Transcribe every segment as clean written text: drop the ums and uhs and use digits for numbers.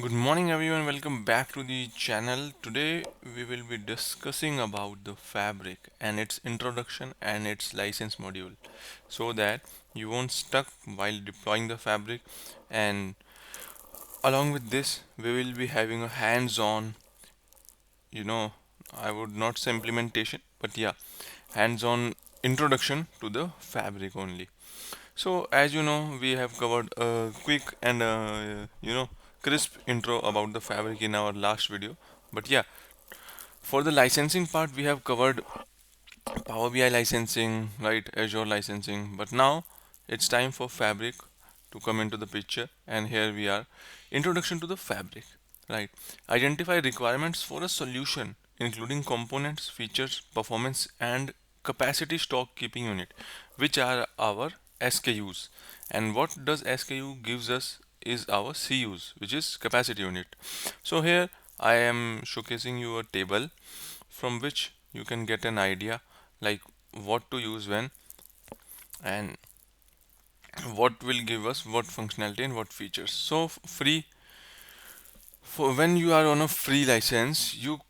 Good morning everyone, welcome back to the channel. Today we will be discussing about the fabric and its introduction and its license module so that you won't stuck while deploying the fabric, and along with this we will be having a hands-on, you know, I would not say implementation, but yeah, hands-on introduction to the fabric only. So as you know, we have covered a quick and crisp intro about the fabric in our last video. But yeah, for the licensing part, we have covered Power BI licensing, right? Azure licensing. But now it's time for fabric to come into the picture. And here we are. Introduction to the fabric, right? Identify requirements for a solution, including components, features, performance, and capacity stock keeping unit, which are our SKUs. And what does SKU gives us is our CUs, which is capacity unit. So here I am showcasing you a table from which you can get an idea like what to use when, and what will give us what functionality and what features. So free, for when you are on a free license, you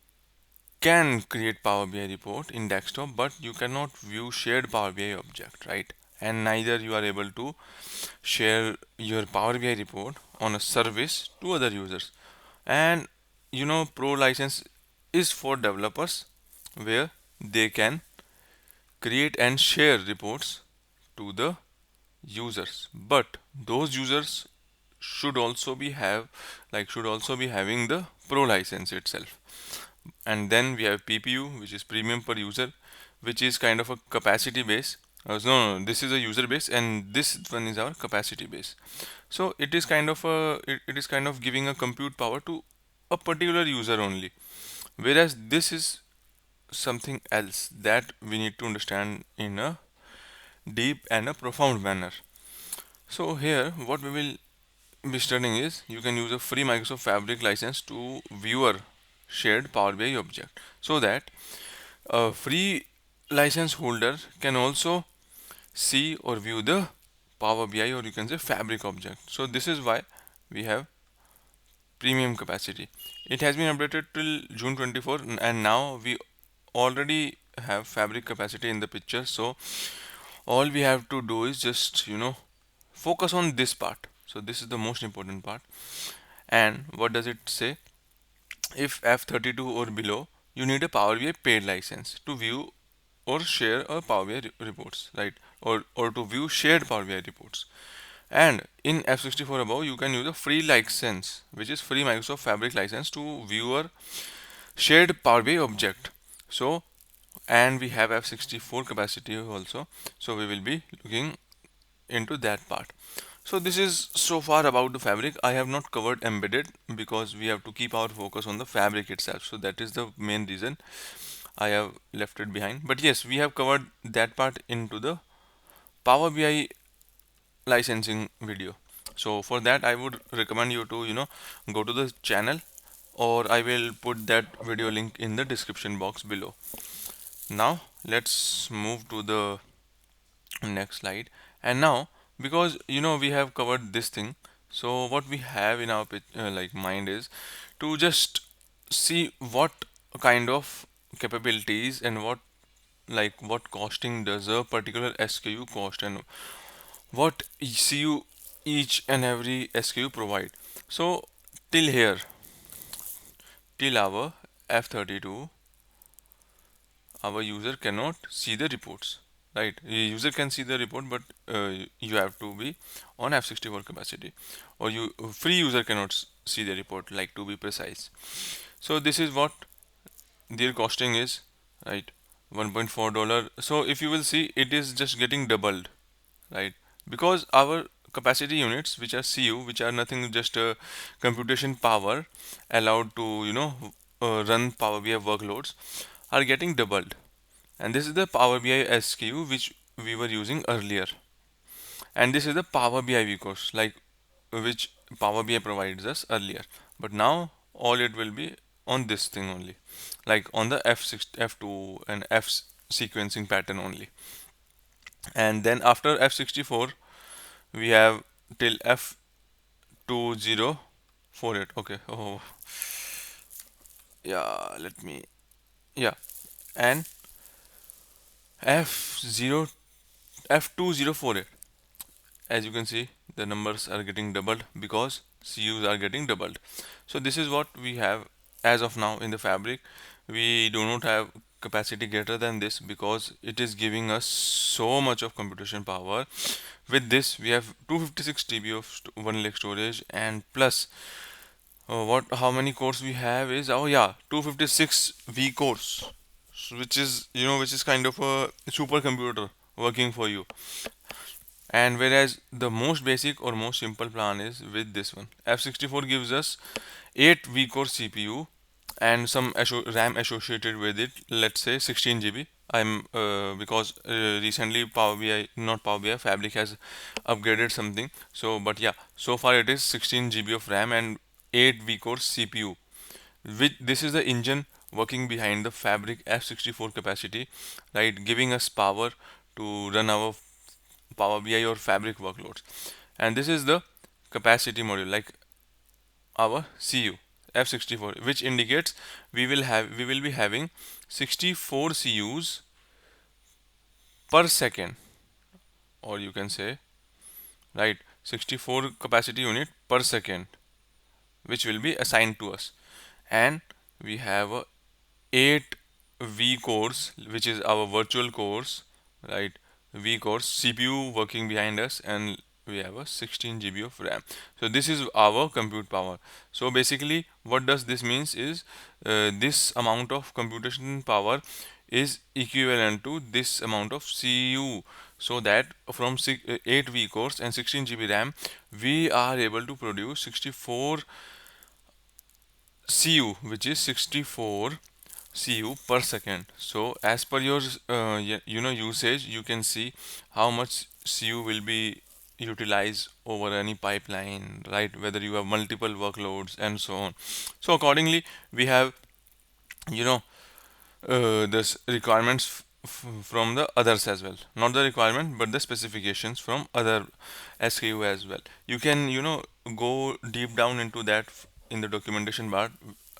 can create Power BI report in desktop, but you cannot view shared Power BI object, right? And neither you are able to share your Power BI report on a service to other users. And pro license is for developers where they can create and share reports to the users, but those users should also be having the pro license itself. And then we have PPU, which is premium per user, which is kind of a capacity base. No, this is a user base, and this one is our capacity base. So it is kind of giving a compute power to a particular user only, whereas this is something else that we need to understand in a deep and a profound manner. So here what we will be studying is you can use a free Microsoft Fabric license to viewer shared Power BI object, so that a free license holder can also see or view the Power BI, or you can say Fabric object. So this is why we have premium capacity. It has been updated till June 24, and now we already have Fabric capacity in the picture. So all we have to do is just focus on this part. So this is the most important part. And what does it say? If F32 or below, you need a Power BI paid license to view or share a Power BI reports, right? Or to view shared Power BI reports. And in F64 above, you can use a free license, which is free Microsoft Fabric license to view or shared Power BI object. So, and we have F64 capacity also. So we will be looking into that part. So this is so far about the fabric. I have not covered embedded because we have to keep our focus on the fabric itself. So that is the main reason I have left it behind. But yes, we have covered that part into the Power BI licensing video. So for that, I would recommend you to go to the channel, or I will put that video link in the description box below. Now let's move to the next slide. And now, because we have covered this thing, so what we have in our mind is to just see what kind of capabilities and what costing does a particular SKU cost, and what ECU each and every SKU provide. So till here, till our F32, our user cannot see the reports, right? A user can see the report, but you have to be on F64 capacity, or you free user cannot see the report, like, to be precise. So this is what their costing is, right? $1.4. So if you will see, it is just getting doubled, right? Because our capacity units, which are CU, which are nothing, just computation power allowed to run Power BI workloads, are getting doubled. And this is the Power BI SKU which we were using earlier, and this is the Power BI vCourse, like, which Power BI provides us earlier. But now all it will be on this thing only, like on the F6, F2 and F sequencing pattern only. And then after F64 we have till F2045, 48. Okay. Oh, yeah. Let me. Yeah. And F0 F2048. As you can see, the numbers are getting doubled because CUs are getting doubled. So this is what we have as of now in the fabric. We do not have capacity greater than this because it is giving us so much of computation power. With this we have 256 TB of one lake storage, and plus what how many cores we have is, oh yeah, 256 V cores, which is, which is kind of a supercomputer working for you. And whereas the most basic or most simple plan is with this one, F64 gives us 8 vCore CPU and some RAM associated with it, let's say 16 GB. I'm because recently Power BI, not Power BI, Fabric has upgraded something. So, but yeah, so far it is 16 GB of RAM and 8 vCore CPU. Which this is the engine working behind the Fabric F64 capacity, right, giving us power to run our Power BI or Fabric workloads. And this is the capacity module, like our CU F64, which indicates we will be having 64 CUs per second, or you can say, right, 64 capacity unit per second, which will be assigned to us. And we have a 8 V cores, which is our virtual cores, right? V cores, CPU working behind us, and we have a 16 GB of RAM. So this is our compute power. So basically, what does this means is, this amount of computation power is equivalent to this amount of CU. So that from 8 V cores and 16 GB RAM, we are able to produce 64 CU, which is 64 CU per second. So as per your usage, you can see how much CU will be utilized over any pipeline, right? Whether you have multiple workloads and so on. So accordingly, we have, you know this requirements from the others as well, not the requirement but the specifications from other SKU as well. You can, go deep down into that in the documentation part.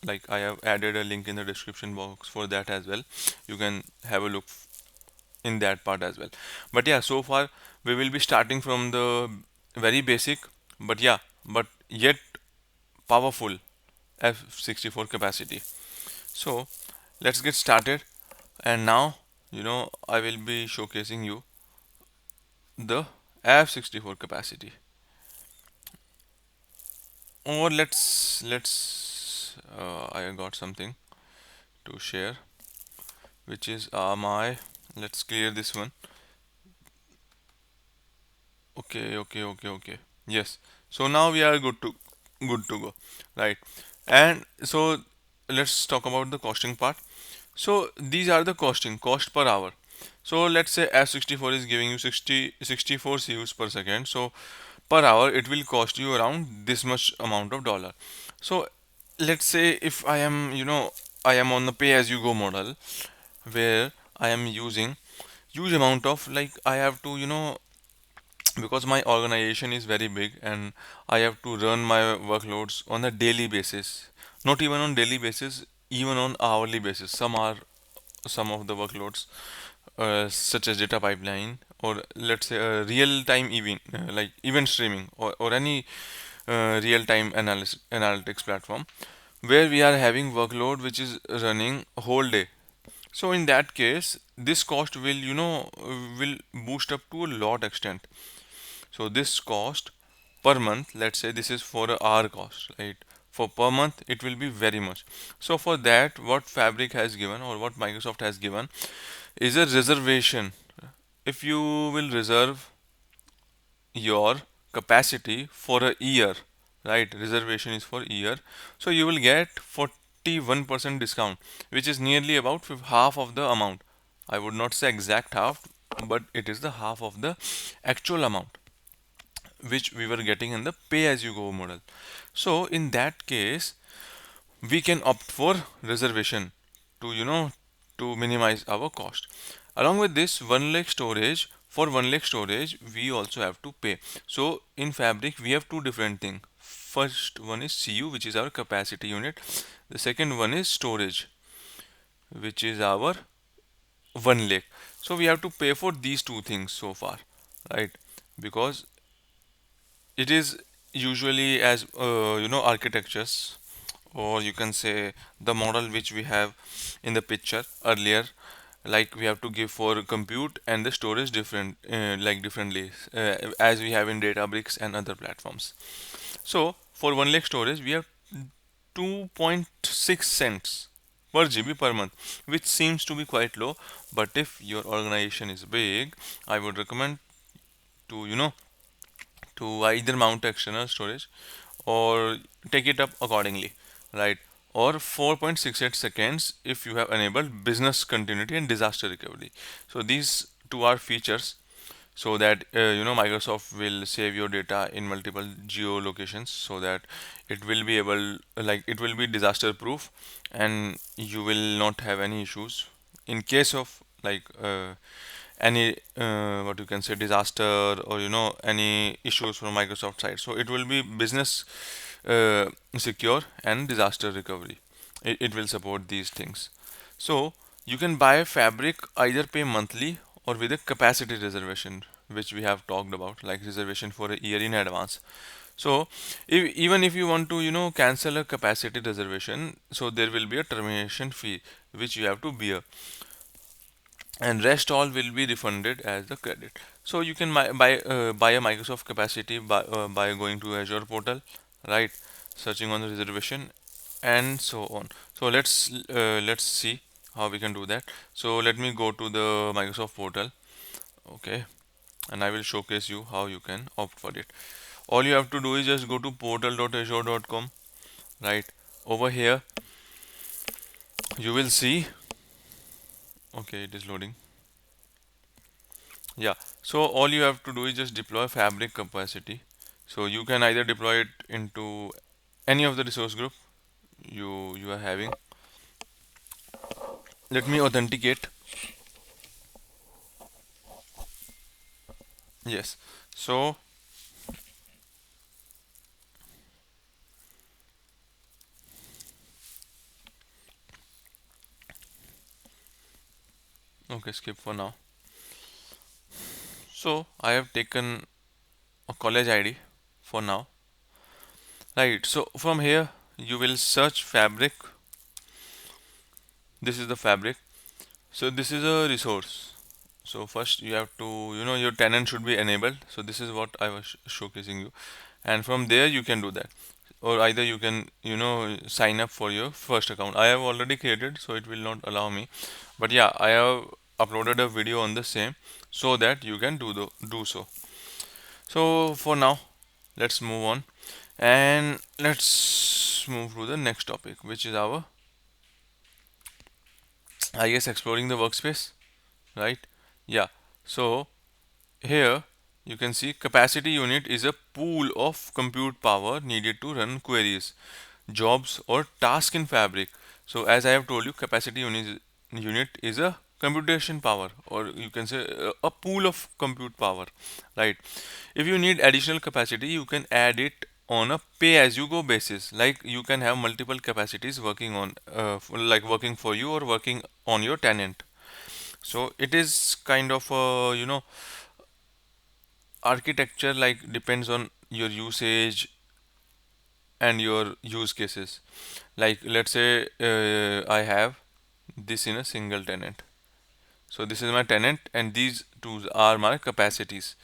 Like, I have added a link in the description box for that as well. You can have a look in that part as well. But yeah, so far we will be starting from the very basic, but yeah, but yet powerful F64 capacity. So let's get started. And now, I will be showcasing you the F64 capacity. Or I got something to share, which is my, let's clear this one. Okay. Yes. So now we are good to go, right? And so let's talk about the costing part. So these are the cost per hour. So let's say F64 is giving you 64 CUs per second. So per hour it will cost you around this much amount of dollar. So let's say if I am on the pay as you go model, where I am using huge amount of, like, I have to, because my organization is very big and I have to run my workloads on a daily basis. Not even on daily basis, even on hourly basis. Some of the workloads, such as data pipeline, or let's say a real time event, like event streaming, or any real time analytics platform, where we are having workload which is running whole day. So in that case, this cost will boost up to a lot extent. So this cost per month, let's say this is for a hour cost, right? For per month, it will be very much. So for that, what Fabric has given, or what Microsoft has given, is a reservation. If you will reserve your capacity for a year, right? Reservation is for year, so you will get 41% discount, which is nearly about half of the amount. I would not say exact half, but it is the half of the actual amount which we were getting in the pay as you go model. So in that case, we can opt for reservation to, to minimize our cost. Along with this, one lake storage For 1 lakh storage we also have to pay. So in Fabric we have two different things. First one is CU, which is our capacity unit. The second one is storage, which is our 1 lakh. So we have to pay for these two things so far, right? Because it is usually as architectures, or you can say the model which we have in the picture earlier, like we have to give for compute and the storage different, like differently, as we have in Databricks and other platforms. So for 1 lakh storage we have 2.6 cents per GB per month, which seems to be quite low. But if your organization is big, I would recommend to to either mount external storage or take it up accordingly, right? Or 4.68 seconds if you have enabled business continuity and disaster recovery. So these two are features, so that Microsoft will save your data in multiple geolocations, so that it will be able, like it will be disaster proof, and you will not have any issues in case of like any what you can say disaster, or any issues from Microsoft side. So it will be business secure and disaster recovery. It will support these things. So you can buy Fabric, either pay monthly or with a capacity reservation, which we have talked about, like reservation for a year in advance. So even if you want to cancel a capacity reservation, so there will be a termination fee which you have to bear, and rest all will be refunded as a credit. So you can buy a Microsoft capacity by going to Azure portal, right? Searching on the reservation and so on. So let's see how we can do that. So let me go to the Microsoft portal, okay, and I will showcase you how you can opt for it. All you have to do is just go to portal.azure.com, right? Over here you will see, okay, it is loading. Yeah, so all you have to do is just deploy Fabric capacity. So you can either deploy it into any of the resource group you are having. Let me authenticate. Yes. So okay, skip for now. So I have taken a college ID for now. Right. So from here you will search Fabric. This is the Fabric. So this is a resource. So first you have to, your tenant should be enabled. So this is what I was showcasing you, and from there you can do that, or either you can sign up for your first account. I have already created, so it will not allow me, but yeah, I have uploaded a video on the same, so that you can do so. So for now, let's move on, and let's move to the next topic, which is our, I guess, exploring the workspace, right? Yeah. So here you can see capacity unit is a pool of compute power needed to run queries, jobs or tasks in Fabric. So as I have told you, unit is a computation power, or you can say a pool of compute power, right? If you need additional capacity, you can add it on a pay as you go basis. Like you can have multiple capacities working on like working for you or working on your tenant. So it is kind of a architecture, like depends on your usage and your use cases. Like let's say I have this in a single tenant. So this is my tenant and these two are my capacities,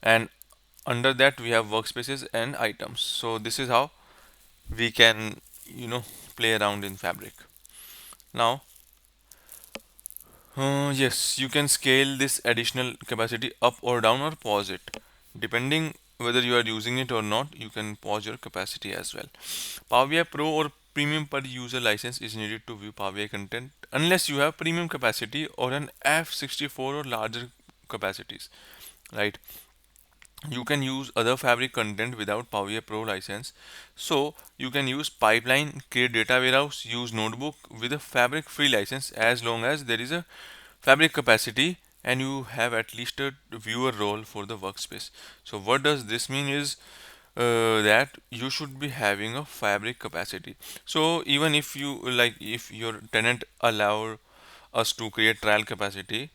and under that we have workspaces and items. So this is how we can play around in Fabric. Now yes, you can scale this additional capacity up or down, or pause it. Depending whether you are using it or not, you can pause your capacity as well. Power BI Pro or Premium per user license is needed to view Power BI content unless you have premium capacity or an F64 or larger capacities, right? You can use other Fabric content without Power BI Pro license. So you can use pipeline, create data warehouse, use notebook with a Fabric free license, as long as there is a Fabric capacity and you have at least a viewer role for the workspace. So what does this mean is that you should be having a fabric capacity. So even if you like, if your tenant allow us to create trial capacity,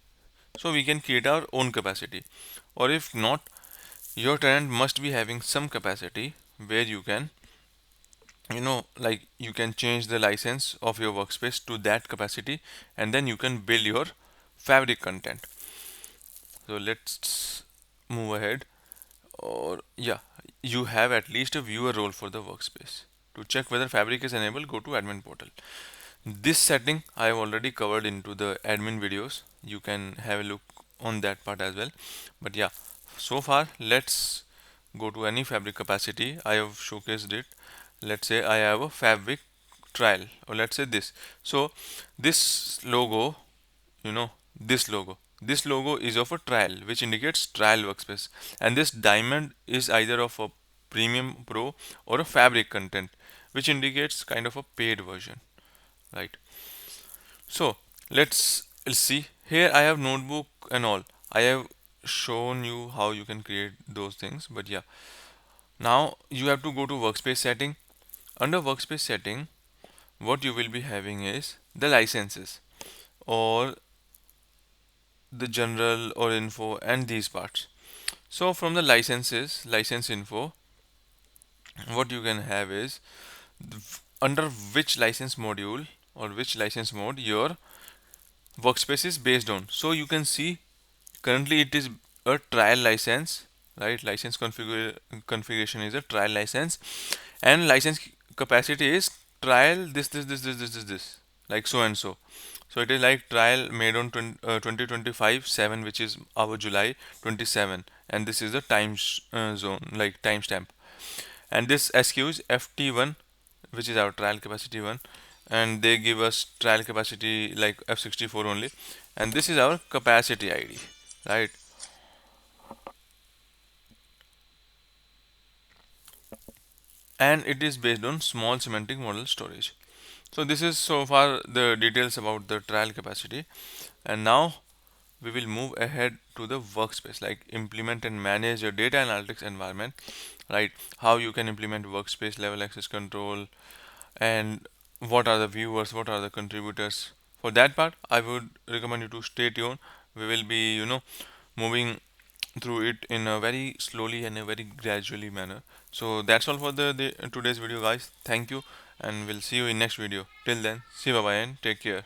so we can create our own capacity. Or if not, your tenant must be having some capacity where you can, like you can change the license of your workspace to that capacity, and then you can build your fabric content. So let's move ahead. Or yeah, you have at least a viewer role for the workspace. To check whether fabric is enabled, go to admin portal. This setting I have already covered into the admin videos. You can have a look on that part as well. But yeah, so far let's go to any fabric capacity. I have showcased it. Let's say I have a fabric trial, or let's say this. So this logo, this logo is of a trial, which indicates trial workspace, and this diamond is either of a premium pro or a fabric content, which indicates kind of a paid version, right? So let's see. Here I have notebook and all. I have shown you how you can create those things, but yeah, now you have to go to workspace setting. Under workspace setting, what you will be having is the licenses, or the general or info, and these parts. So from the licenses, license info, what you can have is under which license module or which license mode your workspace is based on. So you can see currently it is a trial license, right? License configuration is a trial license, and license capacity is trial this, like so and so. So it is like trial made on 2025 7, which is our July 27, and this is the time zone, like timestamp. And this SQ is FT1, which is our trial capacity one, and they give us trial capacity like F64 only, and this is our capacity ID, right? And it is based on small semantic model storage. So this is so far the details about the trial capacity, and now we will move ahead to the workspace, like implement and manage your data analytics environment, right? How you can implement workspace level access control, and what are the viewers, what are the contributors. For that part, I would recommend you to stay tuned. We will be, moving through it in a very slowly and a very gradually manner. So that's all for the today's video, guys. Thank you, and we'll see you in next video. Till then, see you, bye bye, and take care.